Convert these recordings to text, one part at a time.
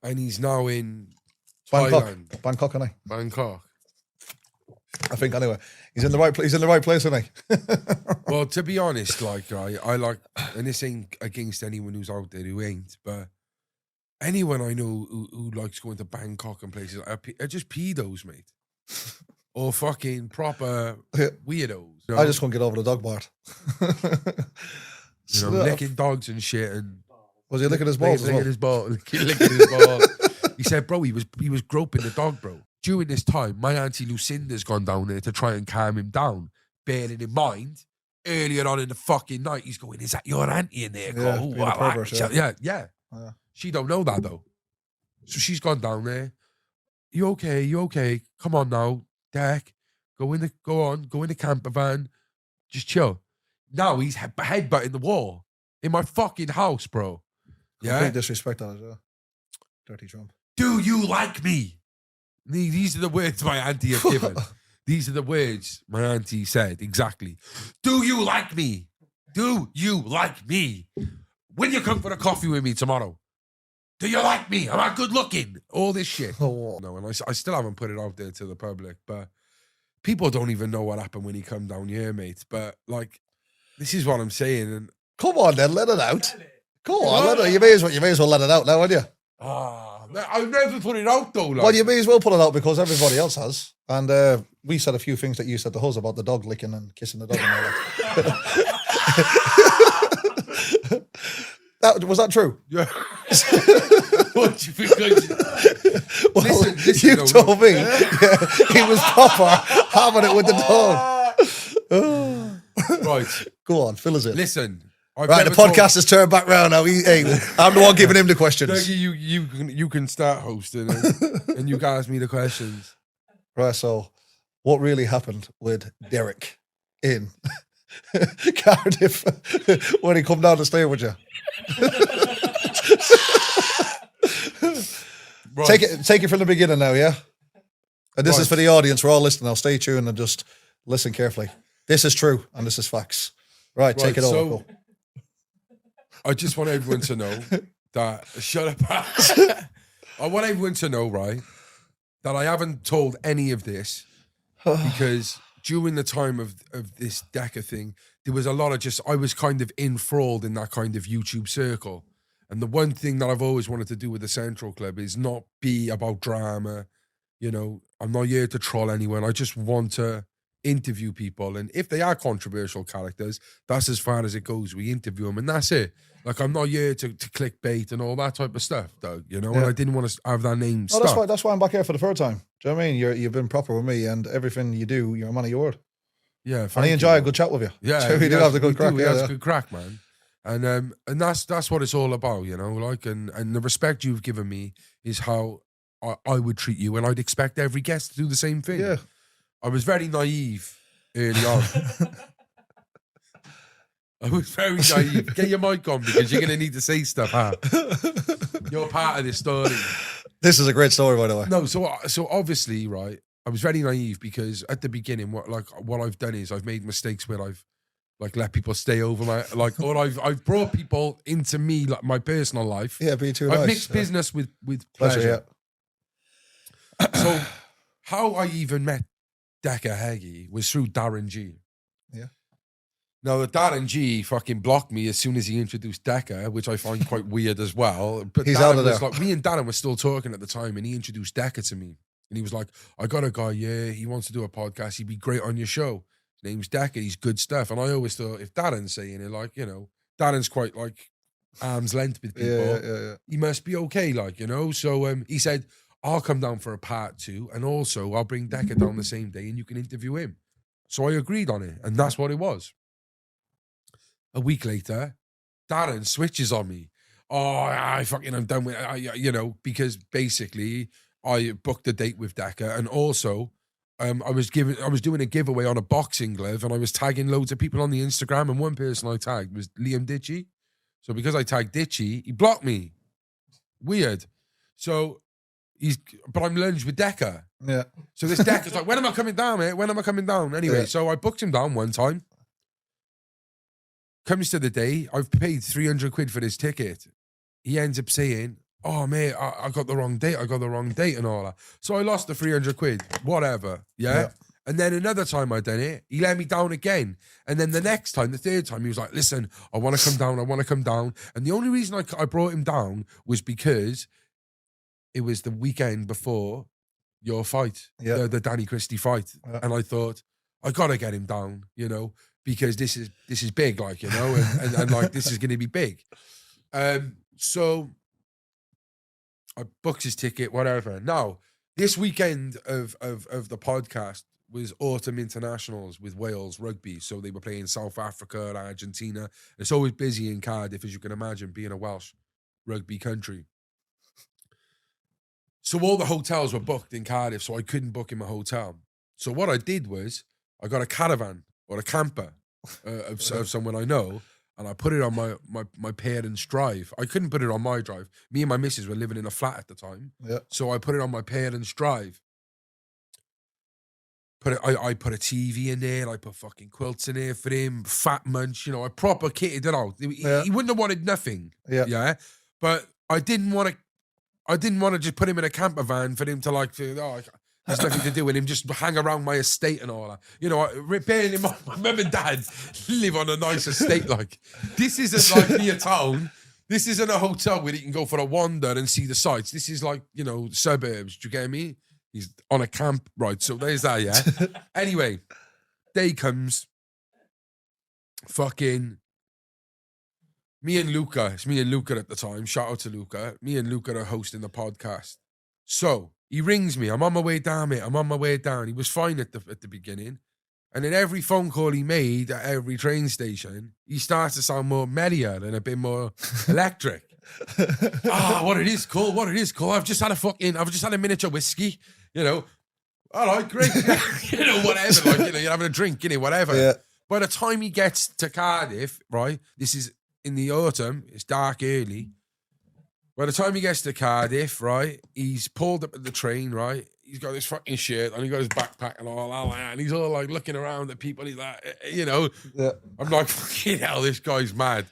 and he's now in Bangkok. Thailand. Bangkok, isn't he? Bangkok. I think anyway. He's in the right place. He's in the right place, isn't he? Well, to be honest, like I like, and this ain't against anyone who's out there who ain't, but anyone I know who likes going to Bangkok and places are just pedos, mate, or fucking proper weirdos. You know? I just couldn't get over the dog part. You know, licking dogs and shit, and was he licking his balls? Licking his ball. Licking his ball. He said, bro, he was groping the dog, bro. During this time, my auntie Lucinda's gone down there to try and calm him down, bearing in mind, earlier on in the fucking night, he's going, is that your auntie in there? Yeah. She don't know that, though. So she's gone down there. You okay? You okay? Come on now, Deck. Go in the camper van. Just chill. Now he's headbutting the wall in my fucking house, bro. Yeah. Complete disrespect on it, yeah. Dirty Trump. Do you like me? These are the words my auntie have given. These are the words my auntie said, exactly. Do you like me? Do you like me? Will you come for a coffee with me tomorrow? Do you like me? Am I good looking? All this shit. No, and I still haven't put it out there to the public, but people don't even know what happened when he come down here, mate. But, like, this is what I'm saying. And come on, then, let it out. Come on, let it. You may as well let it out now, won't you? I've never put it out, though. Like. Well, you may as well put it out because everybody else has. And we said a few things that you said to us about the dog licking and kissing the dog and all that. Was that true? Yeah. What do you think? Well, listen, you told me he was proper having it with the dog. Right. Go on, fill us in. Listen. Right, the podcast has turned back round now. Hey, I'm the one giving him the questions. You can start hosting and you can ask me the questions. Right, so what really happened with Derek in Cardiff when he come down to stay with you? Right. Take it from the beginning now, yeah? And this is for the audience. We're all listening now. Stay tuned and just listen carefully. This is true and this is facts. Right, take it over. Cool. I just want everyone to know that, shut up. I want everyone to know, right, that I haven't told any of this because during the time of this Decca thing, there was a lot of I was kind of enthralled in that kind of YouTube circle. And the one thing that I've always wanted to do with the Central Club is not be about drama. You know, I'm not here to troll anyone. I just want to interview people. And if they are controversial characters, that's as far as it goes. We interview them and that's it. Like, I'm not here to clickbait and all that type of stuff, Doug, you know? Yeah. And I didn't want to have that name stuck. That's why I'm back here for the third time. Do you know what I mean? You've been proper with me and everything you do, you're a man of your word. Yeah. And I enjoy a good chat with you. Yeah. So we do have the good crack. That's good crack, man. And that's what it's all about, you know? Like, and the respect you've given me is how I would treat you, and I'd expect every guest to do the same thing. Yeah. I was very naive early on. I was very naive. Get your mic on because you're going to need to say stuff, huh? You're part of this story. This is a great story, by the way. No, so obviously, right, I was very naive because at the beginning, what I've done is I've made mistakes where I've let people stay over or I've brought people into me, like my personal life. Yeah, be too I've nice. mixed business with pleasure. Yeah. So how I even met Decca Heggie was through Darren G. Yeah. Now, the Darren G fucking blocked me as soon as he introduced Decca, which I find quite weird as well. But he's Darren out of there. was like, me and Darren were still talking at the time, and he introduced Decca to me. And he was like, I got a guy, he wants to do a podcast. He'd be great on your show. His name's Decca. He's good stuff. And I always thought, if Darren's saying it, like, you know, Darren's quite like arm's length with people. Yeah. He must be okay, like, you know. So he said, I'll come down for a part 2, and also I'll bring Decca down the same day and you can interview him. So I agreed on it, and that's what it was. A week later, Darren switches on me. Oh, I'm done with it, you know, because basically I booked a date with Decca, and also I was doing a giveaway on a boxing glove, and I was tagging loads of people on the Instagram, and one person I tagged was Liam Ditchy. So because I tagged Ditchy, he blocked me. Weird. So but I'm lunged with Decca. Yeah. So this Decca's like, when am I coming down, mate? When am I coming down? Anyway, So I booked him down one time. Comes to the day, I've paid 300 quid for this ticket. He ends up saying, oh mate, I got the wrong date. I got the wrong date and all that. So I lost the 300 quid, whatever. Yeah. And then another time I done it, he let me down again. And then the next time, the third time, he was like, listen, I want to come down. I want to come down. And the only reason I brought him down was because it was the weekend before your fight, the Danny Christie fight. Yeah. And I thought, I got to get him down, you know, because this is big, like, you know, and like, this is going to be big. So I booked his ticket, whatever. Now, this weekend of the podcast was autumn internationals with Wales rugby. So they were playing South Africa and Argentina. It's always busy in Cardiff, as you can imagine, being a Welsh rugby country. So all the hotels were booked in Cardiff, so I couldn't book him a hotel. So what I did was I got a caravan or a camper of someone I know, and I put it on my parents' drive. I couldn't put it on my drive. Me and my missus were living in a flat at the time. Yeah. So I put it on my parents' drive. I put a TV in there, I put fucking quilts in there for him, fat munch, you know, I proper kitted it out. He wouldn't have wanted nothing. Yeah. But I didn't want to just put him in a camper van for him to like, there's nothing to do with him, just hang around my estate and all that. You know, bearing in mind, my mum and dad live on a nice estate. Like, this isn't like near town. This isn't a hotel where you can go for a wander and see the sights. This is like, you know, suburbs. Do you get me? He's on a camp, right? So there's that, yeah? Anyway, day comes. Fucking me and Luca. It's me and Luca at the time. Shout out to Luca. Me and Luca are hosting the podcast. So he rings me. I'm on my way down, mate. I'm on my way down. He was fine at the beginning. And in every phone call he made at every train station, he starts to sound more merrier and a bit more electric. What it is, Cole. I've just had a miniature whiskey, you know. All right, great. You know, whatever. Like, you know, you're having a drink, you know, whatever. Yeah. By the time he gets to Cardiff, right, this is in the autumn, it's dark early. By the time he gets to Cardiff, right, he's pulled up at the train, right? He's got this fucking shirt and he got his backpack and all that, and he's all like looking around at people. He's like, you know, yeah. I'm like, fucking hell, this guy's mad.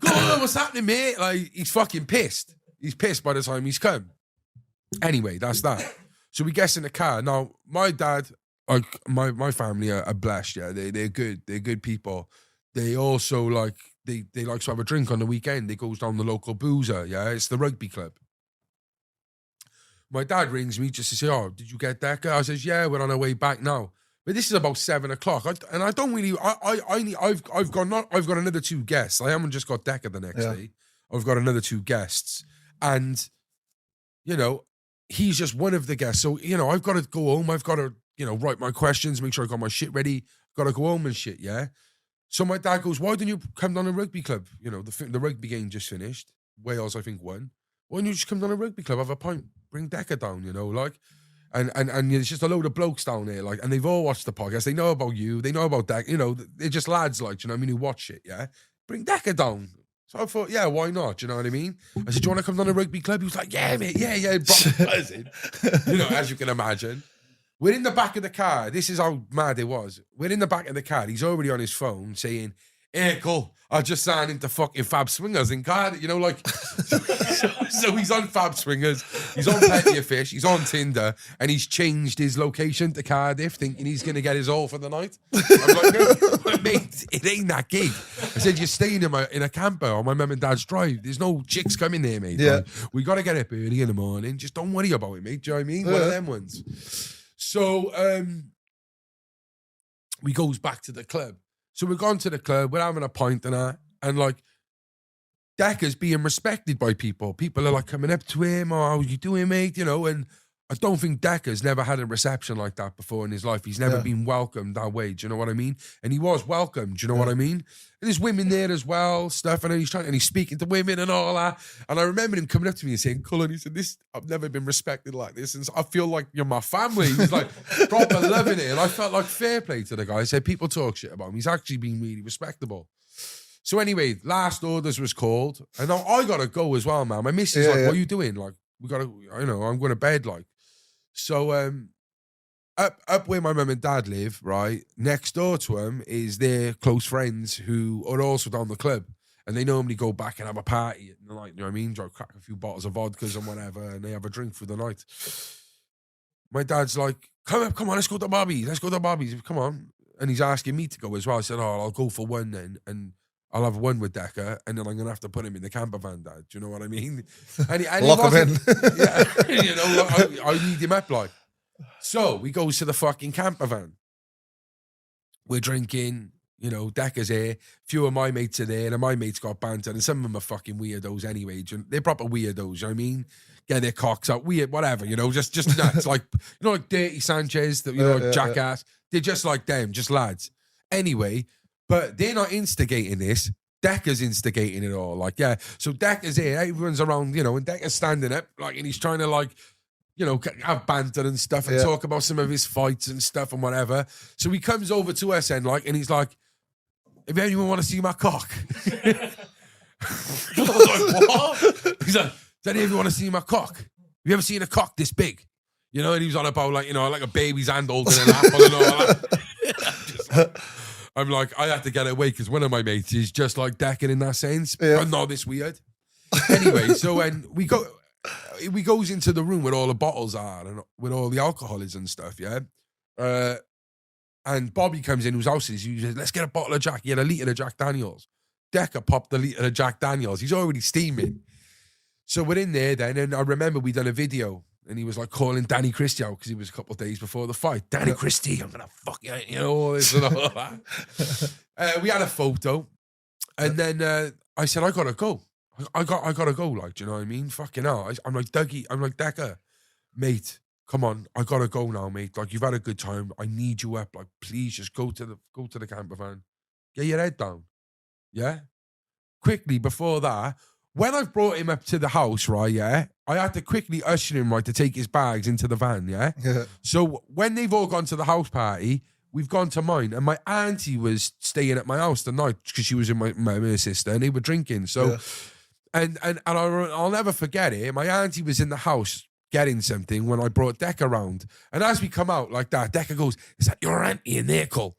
Go on, what's happening, mate? Like, he's fucking pissed. He's pissed by the time he's come. Anyway, that's that. So we get in the car. Now, my dad, like, my family are blessed, yeah. They're good. They're good people. They also, like, they like to have a drink on the weekend. They goes down the local boozer, yeah. It's the rugby club. My dad rings me just to say, oh, did you get Decca? I says, yeah, we're on our way back now. But this is about 7 o'clock, and I don't really. I've got another 2 guests. I haven't just got Decca the next day. I've got another 2 guests, and you know, he's just one of the guests. So you know, I've got to go home. I've got to, you know, write my questions, make sure I got my shit ready. Got to go home and shit. Yeah. So my dad goes, why don't you come down to rugby club? You know, the rugby game just finished. Wales, I think, won. Why don't you just come down to rugby club, have a pint, bring Decca down? You know, like. And there's just a load of blokes down there, like, and they've all watched the podcast. They know about you. They know about Decca. You know, they're just lads, like, you know what I mean, who watch it, yeah? Bring Decca down. So I thought, yeah, why not? You know what I mean? I said, do you want to come down to rugby club? He was like, yeah, mate, yeah. Buzzing. You know, as you can imagine. We're in the back of the car. This is how mad it was. We're in the back of the car. He's already on his phone saying, hey, Cole, I just signed into fucking Fab Swingers in Cardiff, you know, like, so he's on Fab Swingers, he's on Plenty of Fish, he's on Tinder, and he's changed his location to Cardiff, thinking he's going to get his all for the night. I'm like, no, mate, it ain't that gig. I said, you're staying in a camper on my mum and dad's drive. There's no chicks coming there, mate. Yeah. Like, we got to get up early in the morning. Just don't worry about it, mate. Do you know what I mean? One of them ones. So, we goes back to the club. So we're gone to the club, we're having a pint and that, and like, Decca's being respected by people. People are like coming up to him, oh, how you doing, mate? You know, and I don't think Decca's never had a reception like that before in his life. He's never been welcomed that way, do you know what I mean? And he was welcomed, do you know what I mean? And there's women there as well, stuff, and he's speaking to women and all that. And I remember him coming up to me and saying, Cullen, he said, I've never been respected like this, and I feel like you're my family. He was like, proper loving it. And I felt like fair play to the guy. I said, people talk shit about him. He's actually been really respectable. So anyway, last orders was called, and now I gotta go as well, man. My missus what are you doing? Like, we gotta, you know, I'm going to bed, like. So up where my mum and dad live, right, next door to them is their close friends who are also down the club. And they normally go back and have a party at night, you know what I mean? Try to crack a few bottles of vodkas and whatever, and they have a drink through the night. My dad's like, come on, let's go to Bobby's, come on. And he's asking me to go as well. I said, I'll go for one then, and I'll have one with Decca, and then I'm going to have to put him in the camper van, Dad. Do you know what I mean? And Lock him in. Yeah, you know, I need him up, like. So we goes to the fucking camper van. We're drinking, you know, Decca's here. A few of my mates are there, and my mates got banter, and some of them are fucking weirdos anyway. They're proper weirdos, you know what I mean? Get their cocks out, weird, whatever, you know, just nuts. Like, you know, like Dirty Sanchez, you know, like Jackass. They're just like them, just lads. Anyway, but they're not instigating this. Decca's instigating it all. Like, yeah. So Decca's here, everyone's around, you know, and Decca's standing up, like, and he's trying to, like, you know, have banter and stuff and talk about some of his fights and stuff and whatever. So he comes over to us and, like, and he's like, if anyone want to see my cock. I was like, what? He's like, does anyone want to see my cock? Have you ever seen a cock this big? You know, and he was on about, like, you know, like a baby's hand holding an apple and all that. I'm like, I had to get away because one of my mates is just like Decca in that sense. Yeah. I'm not this weird. Anyway, so when we goes into the room where all the bottles are and with all the alcohol is and stuff, yeah? And Bobby comes in, whose house is, he says, let's get a bottle of Jack. He had a litre of Jack Daniels. Decca popped the litre of Jack Daniels. He's already steaming. So we're in there then, and I remember we done a video, and he was like calling Danny Christie out because he was a couple of days before the fight. Danny Christie, I'm going to fuck you, you know, all this and all that. We had a photo, and then I said, I got to go. I got to go, like, do you know what I mean? Fucking hell. I'm like, Dougie, I'm like, Decca, mate, come on, I got to go now, mate. Like, you've had a good time. I need you up. Like, please just go to the camper van. Get your head down. Yeah? Quickly, before that, when I've brought him up to the house, right, yeah, I had to quickly usher him, right, to take his bags into the van, yeah? So when they've all gone to the house party, we've gone to mine, and my auntie was staying at my house the night because she was with my sister, and they were drinking. So, and I'll never forget it. My auntie was in the house getting something when I brought Decca around, and as we come out like that, Decca goes, "Is that your auntie in there, Cole?"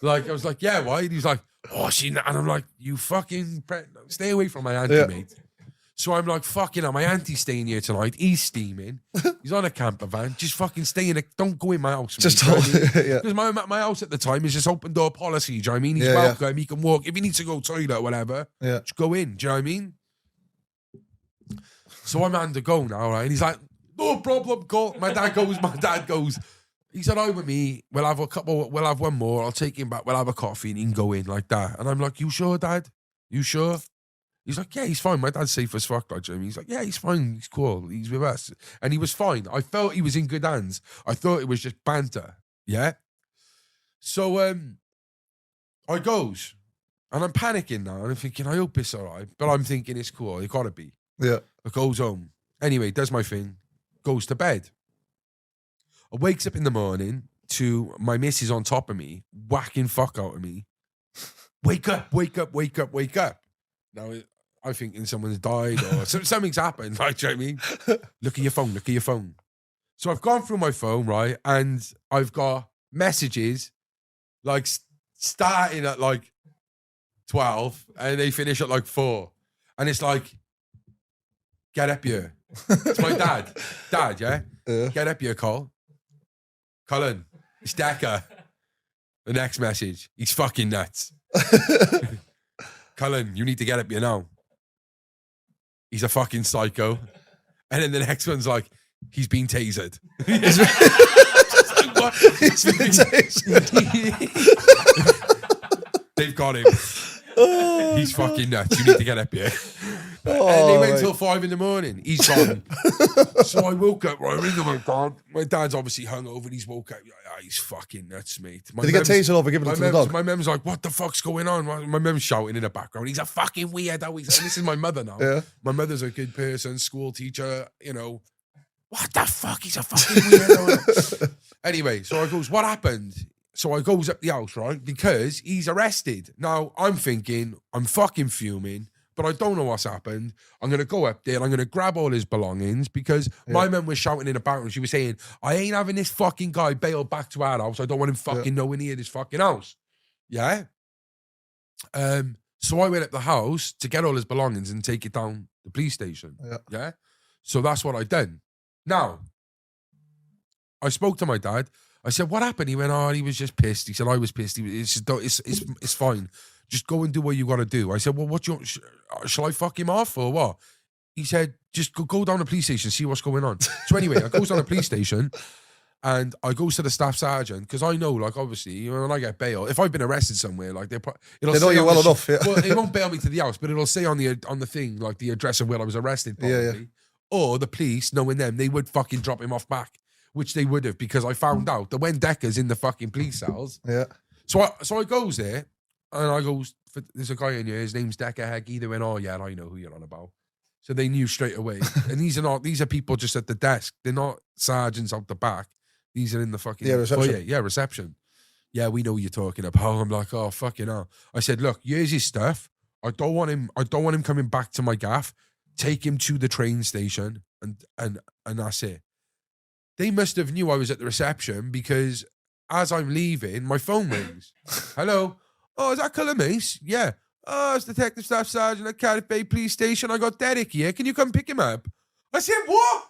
Like, I was like, "Yeah, why?" And he was like, "Oh, and I'm like, you fucking stay away from my auntie, mate." So I'm like, fucking hell, my auntie's staying here tonight. He's steaming. He's on a camper van. Just fucking stay in it. Don't go in my house. Just because my house at the time is just open door policy. Do you know what I mean? He's welcome. He can walk. If he needs to go toilet or whatever, just go in. Do you know what I mean? So I'm having to go now, right? And he's like, no problem, go. My dad goes, he said, with me, we'll have one more. I'll take him back. We'll have a coffee and he can go in like that. And I'm like, you sure, Dad? You sure? He's like, yeah, he's fine. My dad's safe as fuck, like, Jimmy. He's like, yeah, he's fine. He's cool. He's with us. And he was fine. I felt he was in good hands. I thought it was just banter. Yeah? So I goes, and I'm panicking now. And I'm thinking, I hope it's all right. But I'm thinking it's cool. It got to be. Yeah. I goes home. Anyway, does my thing. Goes to bed. I wakes up in the morning to my missus on top of me, whacking fuck out of me. Wake up, wake up, wake up, wake up. Now, I'm thinking someone's died or something's happened. Like, do you know what I mean? Look at your phone, look at your phone. So I've gone through my phone, right? And I've got messages like starting at like 12 and they finish at like 4. And it's like, get up here. It's my dad. Dad, yeah? Get up here, Cole. Colin, it's Decca. The next message, he's fucking nuts. Colin, you need to get up here now. He's a fucking psycho. And then the next one's like, he's been tasered. He's been tasered. They've got him. He's fucking nuts. You need to get up here. And they went till 5 a.m. He's gone. So I woke up, right, I ring my dad. My dad's obviously hungover and he's woke up. He's fucking nuts, mate. Did he get tasered over giving it to the dog? My mum's like, what the fuck's going on? My mum's shouting in the background. He's a fucking weirdo. This is my mother now. Yeah. My mother's a good person, school teacher, you know. What the fuck? He's a fucking weirdo. Anyway, so I goes, what happened? So I goes up the house, right? Because he's arrested. Now, I'm thinking, I'm fucking fuming. But I don't know what's happened. I'm going to go up there and I'm going to grab all his belongings because my mum was shouting in the background. She was saying, I ain't having this fucking guy bailed back to our house. I don't want him fucking nowhere near this fucking house. Yeah? So I went up the house to get all his belongings and take it down the police station. Yeah. So that's what I done. Now, I spoke to my dad. I said, what happened? He went, oh, he was just pissed. He said, I was pissed. It's fine. Just go and do what you got to do. I said, well, shall I fuck him off or what? He said, just go down the police station, see what's going on. So anyway, I goes down the police station and I goes to the staff sergeant because I know, like, obviously, when I get bail, if I've been arrested somewhere, like, they know you well enough. Yeah. Well, it won't bail me to the house, but it'll say on the thing, like, the address of where I was arrested, probably. Yeah. Or the police, knowing them, they would fucking drop him off back, which they would have because I found out that when Decca's in the fucking police cells. Yeah. So I goes there and I goes, there's a guy in here, his name's Decca Heggie. They went, oh yeah, I know who you're on about. So they knew straight away. And these are people just at the desk. They're not sergeants out the back. These are in the fucking reception. Reception. Yeah, we know what you're talking about. I'm like, oh fucking hell. I said, look, here's his stuff. I don't want him coming back to my gaff. Take him to the train station and that's it. They must have knew I was at the reception because as I'm leaving, my phone rings. Hello? Oh, is that Colour Mace? Yeah. Oh, it's Detective Staff Sergeant at Cardiff Bay Police Station. I got Derek here. Can you come pick him up? I said, what?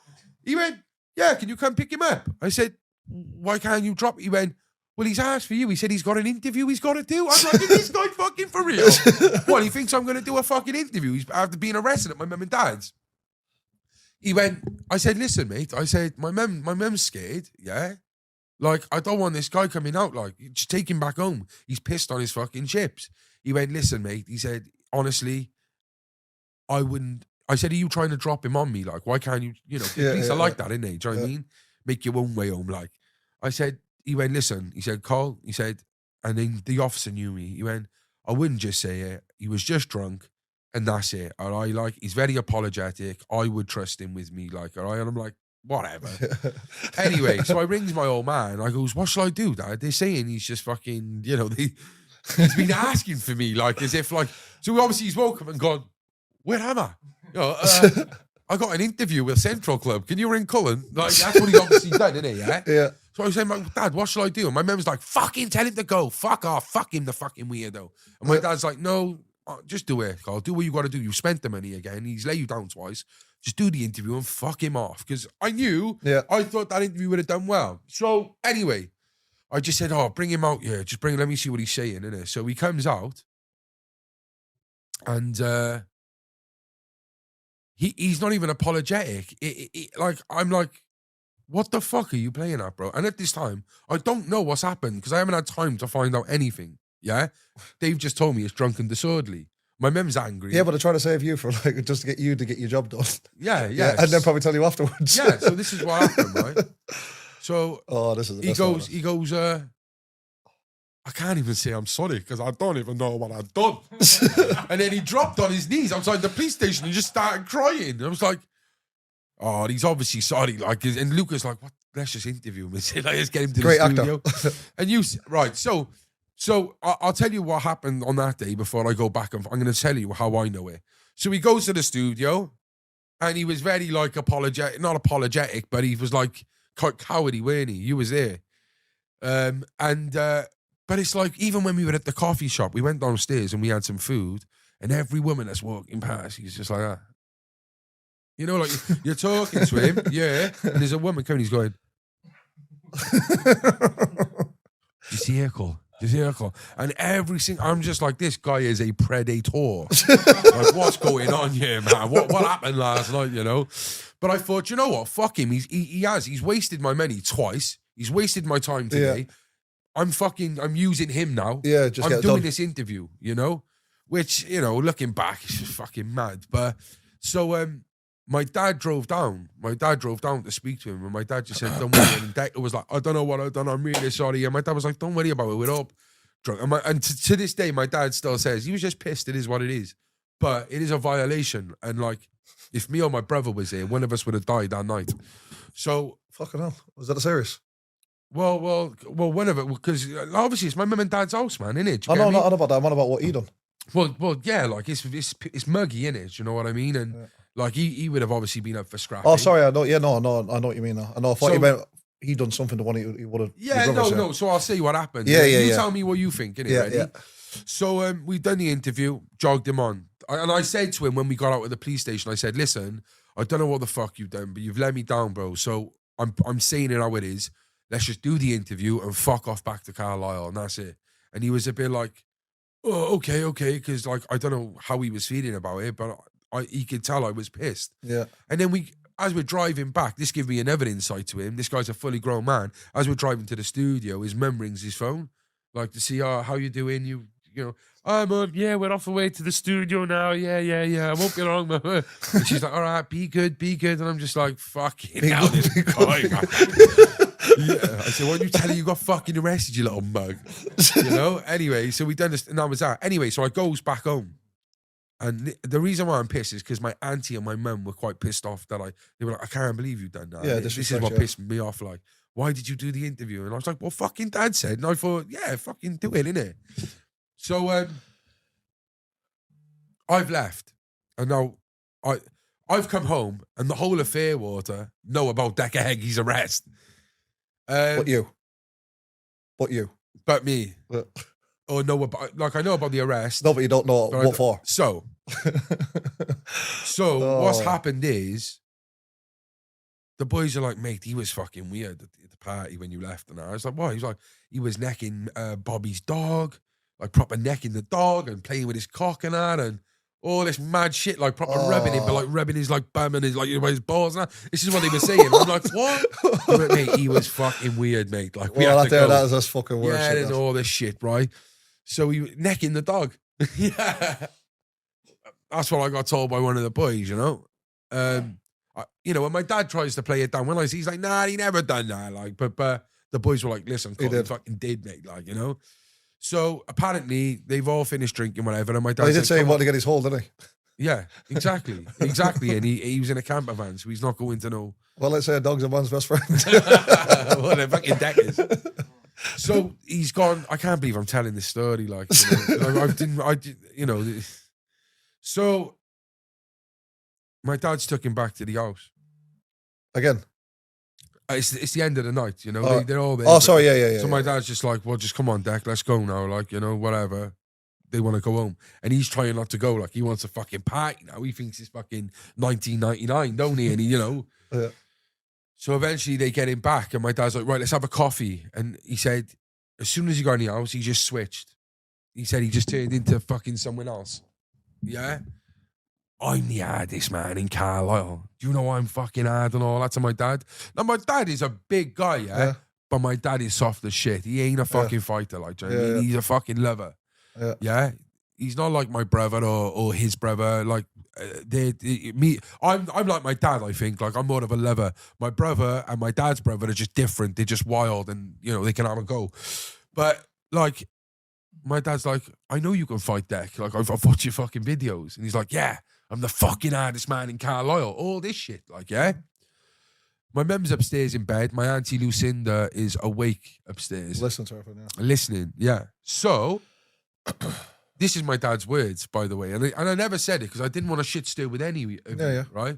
He went, yeah, can you come pick him up? I said, why can't you drop? He went, well, he's asked for you. He said he's got an interview he's got to do. I'm like, is this guy fucking for real? What, he thinks I'm going to do a fucking interview after being arrested at my mum and dad's? He went, I said, listen, mate. I said, my mum's scared, yeah? Like, I don't want this guy coming out, like, just take him back home. He's pissed on his fucking chips. He went, listen, mate. He said, honestly, I wouldn't. I said, are you trying to drop him on me? Like, why can't you, police are like that, innit? Do you know what I mean? Make your own way home, like. I said, he went, listen. He said, Cole, he said, and then the officer knew me. He went, I wouldn't just say it. He was just drunk, and that's it. All right, like, he's very apologetic. I would trust him with me, like, all right? And I'm like, whatever. Anyway, so I rings my old man. I goes, what shall I do, Dad? They're saying he's just fucking, he's been asking for me, like, as if, like, so obviously he's woke up and gone, where am I? I got an interview with Central Club. Can you ring Cullen? Like, that's what he's obviously done, isn't he? Yeah. So I was saying, like, Dad, what shall I do? And my mum's like, fucking tell him to go. Fuck off. Fuck him, the fucking weirdo. And my dad's like, no, just do it, Carl. Do what you got to do. You've spent the money again. He's let you down twice. Just do the interview and fuck him off. Because I knew, I thought that interview would have done well. So anyway, I just said, oh, bring him out here. Just bring him, let me see what he's saying, innit? So he comes out and he's not even apologetic. Like, I'm like, what the fuck are you playing at, bro? And at this time, I don't know what's happened because I haven't had time to find out anything. Yeah? Dave just told me it's drunk and disorderly. My mum's angry. Yeah, but they're trying to save you for, like, just to get you to get your job done. Yeah. And then probably tell you afterwards. Yeah, so this is what happened, right? So this is he goes, I can't even say I'm sorry because I don't even know what I've done. And then he dropped on his knees outside the police station and just started crying. I was like, oh, he's obviously sorry. Like, and Lucas like, what? Let's just interview him. Like, let's get him to the studio. And you, right, so I'll tell you what happened on that day before I go back. I'm going to tell you how I know it. So he goes to the studio and he was very, like, apologetic, not apologetic, but he was like quite cowardly, weren't he? You was there. But it's like, even when we were at the coffee shop, we went downstairs and we had some food, and every woman that's walking past, he's just like that. You know, like, you're talking to him, yeah, and there's a woman coming, he's going, you see her, Cole? You see her, Cole? And every single, I'm just like, this guy is a predator. Like, what's going on here, man? What happened last night, you know? But I thought, you know what? Fuck him. He's wasted my money twice. He's wasted my time today. Yeah. I'm using him now. Yeah, I'm doing this interview, you know? Which, you know, looking back, it's just fucking mad. But, so, my dad drove down. To speak to him. And my dad just said, don't worry. And Decca was like, I don't know what I've done. I'm really sorry. And my dad was like, don't worry about it. We're all drunk. And to this day, my dad still says, he was just pissed. It is what it is. But it is a violation. And, like, if me or my brother was here, one of us would have died that night. So. Fucking hell. Was that a serious? Well, one of it, because obviously it's my mum and dad's house, man, innit? I know, not about that. I'm on about what he done. Well, yeah, like, it's muggy, innit? Do you know what I mean? And, like, he would have obviously been up for scrapping. Oh, sorry, I know. Yeah, no, I know what you mean now. I know, I thought you meant he done something to one he would have. Yeah, no. So I'll say what happened. Yeah. You tell me what you think, innit? Yeah. So we done the interview, jogged him on. And I said to him when we got out of the police station, I said, listen, I don't know what the fuck you've done, but you've let me down, bro. So I'm saying it how it is. Let's just do the interview and fuck off back to Carlisle, and that's it. And he was a bit like, oh, okay, because like I don't know how he was feeling about it, but he could tell I was pissed. Yeah. And then as we're driving back, this gave me another insight to him. This guy's a fully grown man. As we're driving to the studio, his mum rings his phone, like to see how you doing. You know, yeah, we're off the way to the studio now. Yeah. I won't be long, man. And she's like, all right, be good. And I'm just like, fucking hell, this guy, man. Yeah. I said, why don't you tell her you got fucking arrested, you little mug? You know? Anyway, so we done this, and that was that. Anyway, so I goes back home. And the reason why I'm pissed is because my auntie and my mum were quite pissed off that they were like, I can't believe you've done that. Yeah, this is what pissed me off. Like, why did you do the interview? And I was like, well, fucking dad said. And I thought, yeah, fucking do it, innit? So I've left. And now I've come home and the whole of Fairwater know about Decca Heggie's arrest. But you. But me. Or know about, like I know about the arrest. No, but you don't know what for. So what's happened is the boys are like, mate, he was fucking weird at the party when you left. And I was like, why? He was like, he was necking Bobby's dog, like proper necking the dog and playing with his cock and that and all this mad shit, like proper rubbing him, but like rubbing his like bum and his like his balls and that. This is what they were saying. I'm like, what? But, mate, he was fucking weird, mate. Like, that is just fucking weird. Yeah, there's all this shit, right? So he was necking the dog. Yeah. That's what I got told by one of the boys, you know? You know, when my dad tries to play it down, he's like, nah, he never done that. Like, but the boys were like, listen, he fucking did, mate. Like, you know? So apparently they've all finished drinking, whatever. And my dad he did say he wanted to get his hold, didn't he? Yeah, exactly. And he was in a camper van, so he's not going to know. Well, let's say a dog's a man's best friend. Well, they're fucking deckers. So he's gone. I can't believe I'm telling this story. Like, you know, I didn't, you know. So my dad's took him back to the house again. It's the end of the night, you know. They're all there. Oh, sorry, yeah. So my dad's just like, well, just come on, Deck, let's go now. Like, you know, whatever. They want to go home, and he's trying not to go. Like, he wants a fucking party now. He thinks it's fucking 1999, don't he? And he, you know. Yeah. So eventually they get him back, and my dad's like, right, let's have a coffee. And he said, as soon as he got in the house, he just switched. He said he just turned into fucking someone else. Yeah? I'm the hardest man in Carlisle. Do you know I'm fucking hard and all that to my dad? Now, my dad is a big guy, yeah? But my dad is soft as shit. He ain't a fucking fighter, like, do you know what I mean? He's a fucking lover. Yeah? He's not like my brother or his brother. Like, I'm like my dad, I think. Like, I'm more of a lover. My brother and my dad's brother are just different. They're just wild and, you know, they can have a go. But, like, my dad's like, I know you can fight, Deck. Like, I've watched your fucking videos. And he's like, yeah, I'm the fucking hardest man in Carlisle. All this shit, like, yeah. My mum's upstairs in bed. My auntie Lucinda is awake upstairs. Listen to her, listening, yeah. So, this is my dad's words, by the way. And I never said it because I didn't want to shit stir with any of you, right?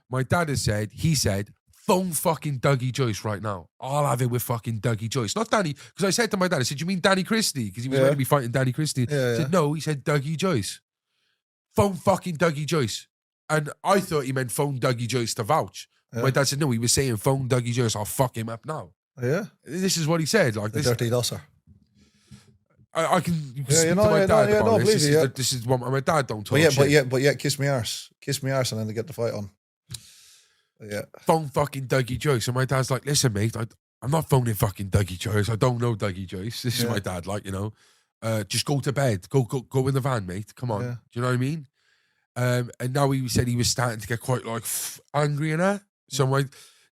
My dad he said, phone fucking Dougie Joyce right now. I'll have it with fucking Dougie Joyce. Not Danny, because I said to my dad, I said, you mean Danny Christie? Because he was going to be fighting Danny Christie. He said, no, he said Dougie Joyce. Phone fucking Dougie Joyce. And I thought he meant phone Dougie Joyce to vouch. My dad said, no, he was saying phone Dougie Joyce, I'll fuck him up now. Yeah? This is what he said. Like, the dirty dosser. I can speak to my dad about this. This is what my dad don't talk shit. But yeah, kiss me arse. Kiss me arse and then they get the fight on. Yeah. Phone fucking Dougie Joyce. And my dad's like, listen, mate, I'm not phoning fucking Dougie Joyce. I don't know Dougie Joyce. This is my dad, like, you know. Just go to bed. Go in the van, mate. Come on. Yeah. Do you know what I mean? And now he said he was starting to get quite like angry and that. So my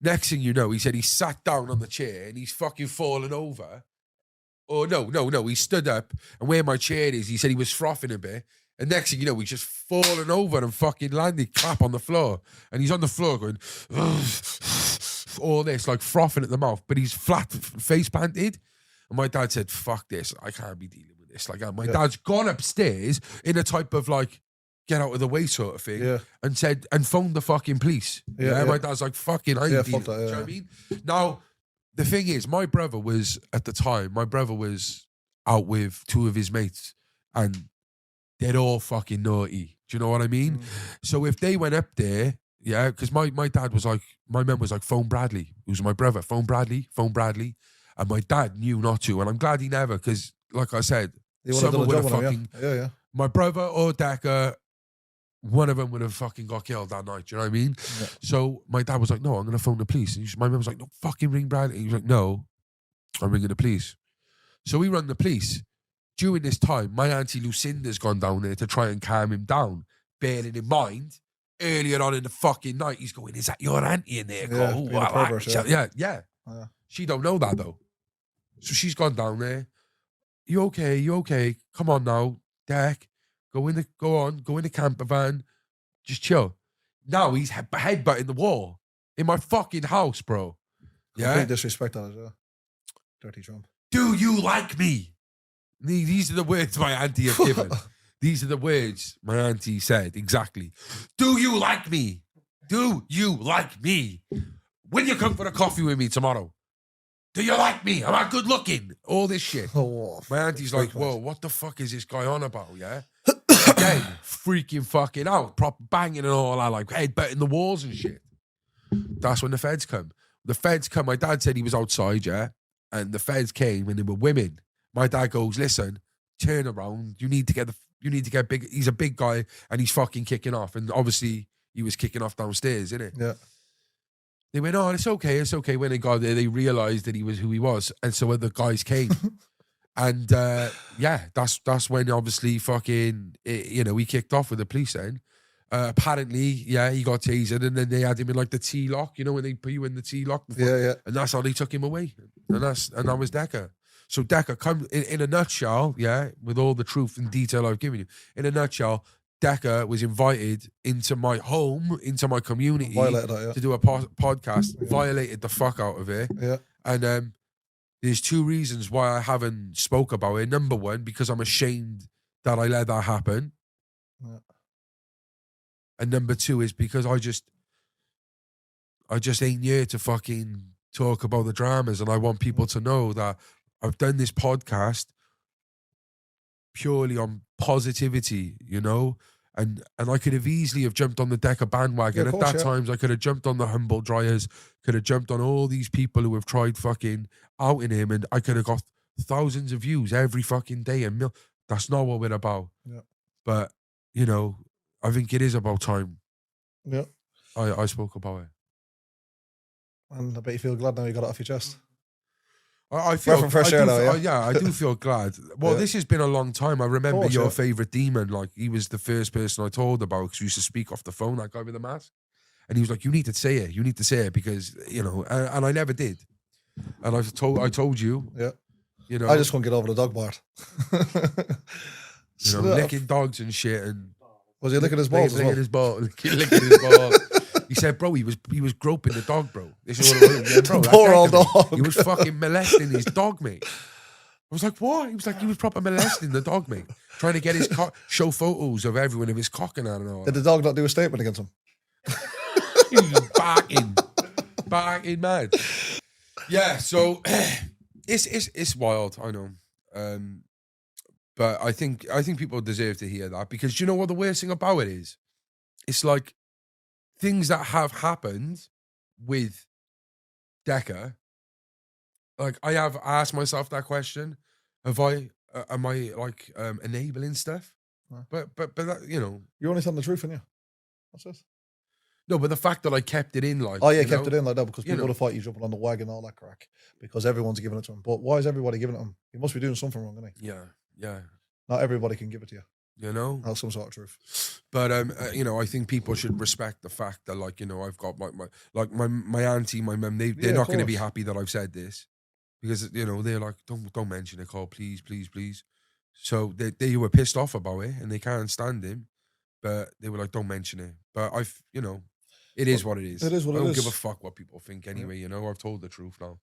next thing you know, he said he sat down on the chair and he's fucking fallen over. Oh no, he stood up and where my chair is, he said he was frothing a bit. And next thing you know, he's just fallen over and fucking landed clap on the floor. And he's on the floor going, all this, like frothing at the mouth, but he's flat face planted. And my dad said, fuck this, I can't be dealing with this. Like, my dad's gone upstairs in a type of like, get out of the way sort of thing, and said, and phoned the fucking police. My dad's like, fucking, I ain't dealing with it. Do you know what I mean? Now, the thing is, my brother was, at the time, out with two of his mates. and they're all fucking naughty. Do you know what I mean? So if they went up there, yeah, because my dad was like, my mum was like, phone Bradley, who's my brother, phone Bradley. And my dad knew not to. And I'm glad he never, because like I said, You would have done someone a would job have on him, fucking, yeah. my brother or Decca, one of them would have fucking got killed that night. Do you know what I mean? Yeah. So my dad was like, no, I'm going to phone the police. And my mum was like, no, fucking ring Bradley. And he was like, no, I'm ringing the police. So we rang the police. During this time, my auntie Lucinda's gone down there to try and calm him down, bearing in mind, earlier on in the fucking night, he's going, is that your auntie in there? Yeah, Cole? being a pervert, Yeah. Yeah. She don't know that, though. So she's gone down there. You okay? You okay? Come on now, Deck. Go in the camper van. Just chill. Now he's headbutting the wall in my fucking house, bro. Yeah. Complete disrespect on it, yeah. Dirty Trump. Do you like me? These are the words my auntie has given. These are the words my auntie said, exactly. Do you like me? Do you like me? Will you come for a coffee with me tomorrow? Do you like me? Am I good looking? All this shit. Oh, my auntie's like, whoa, what the fuck is this guy on about, yeah? Again, freaking fucking out, proper banging and all that, like headbutting the walls and shit. That's when the feds come. The feds come, my dad said he was outside, yeah? And the feds came and they were women. My dad goes, listen, turn around. You need to get big. He's a big guy and he's fucking kicking off. And obviously he was kicking off downstairs, innit? Yeah. They went, oh, it's okay. When they got there, they realized that he was who he was. And so other guys came. And yeah, that's when obviously fucking, he kicked off with the police then. Apparently, yeah, he got tasered and then they had him in like the T-lock, when they put you in the T-lock. Yeah. And that's how they took him away. And that was Decca. So Decca, come in a nutshell, yeah, with all the truth and detail I've given you. In a nutshell, Decca was invited into my home, into my community, to do a podcast, violated the fuck out of it. Yeah. And there's two reasons why I haven't spoke about it. Number one, because I'm ashamed that I let that happen. Yeah. And number two is because I just ain't here to fucking talk about the dramas, and I want people to know that I've done this podcast purely on positivity, and I could have easily have jumped on the Decca bandwagon. Yeah, At that times, I could have jumped on the Humboldt Dryers, could have jumped on all these people who have tried fucking outing him, and I could have got thousands of views every fucking day. And that's not what we're about. Yeah. But, I think it is about time. Yeah. I spoke about it. And I bet you feel glad now you got it off your chest. I feel from fresh air though, yeah? I do feel glad. Well, this has been a long time. I remember your favorite favourite demon. Like, he was the first person I told about because we used to speak off the phone, that guy with the mask. And he was like, you need to say it. You need to say it because, and I never did. And I told you. Yeah. I just couldn't get over the dog part. Licking dogs and shit. And was he licking his balls as well? Licking his balls. He said, bro, he was groping the dog, bro. This is what it was. Yeah, bro, poor old dog. He was fucking molesting his dog, mate. I was like, what? He was like, he was proper molesting the dog, mate. Trying to get his show photos of everyone of his cock and all. Did the dog not do a statement against him? He was barking mad. Yeah, so it's wild, I know. But I think people deserve to hear that because you know what the worst thing about it is? It's like things that have happened with Decca. Like I have asked myself that question: am I like enabling stuff? No. But that, You're only telling the truth, aren't you? What's this? No, but the fact that I kept it in, like, kept it in like that because people would have thought you jumping on the wagon, all that crack, because everyone's giving it to him. But why is everybody giving it to him? He must be doing something wrong, isn't he? Yeah. Not everybody can give it to you. That's some sort of truth. But I think people should respect the fact that, like, I've got my auntie, my mum, they're not going to be happy that I've said this because they're like, don't mention it, Cole, please. So they were pissed off about it and they can't stand him, but they were like, don't mention it. But it is what it is. It is what it is. I don't give a fuck what people think anyway. I've told the truth now.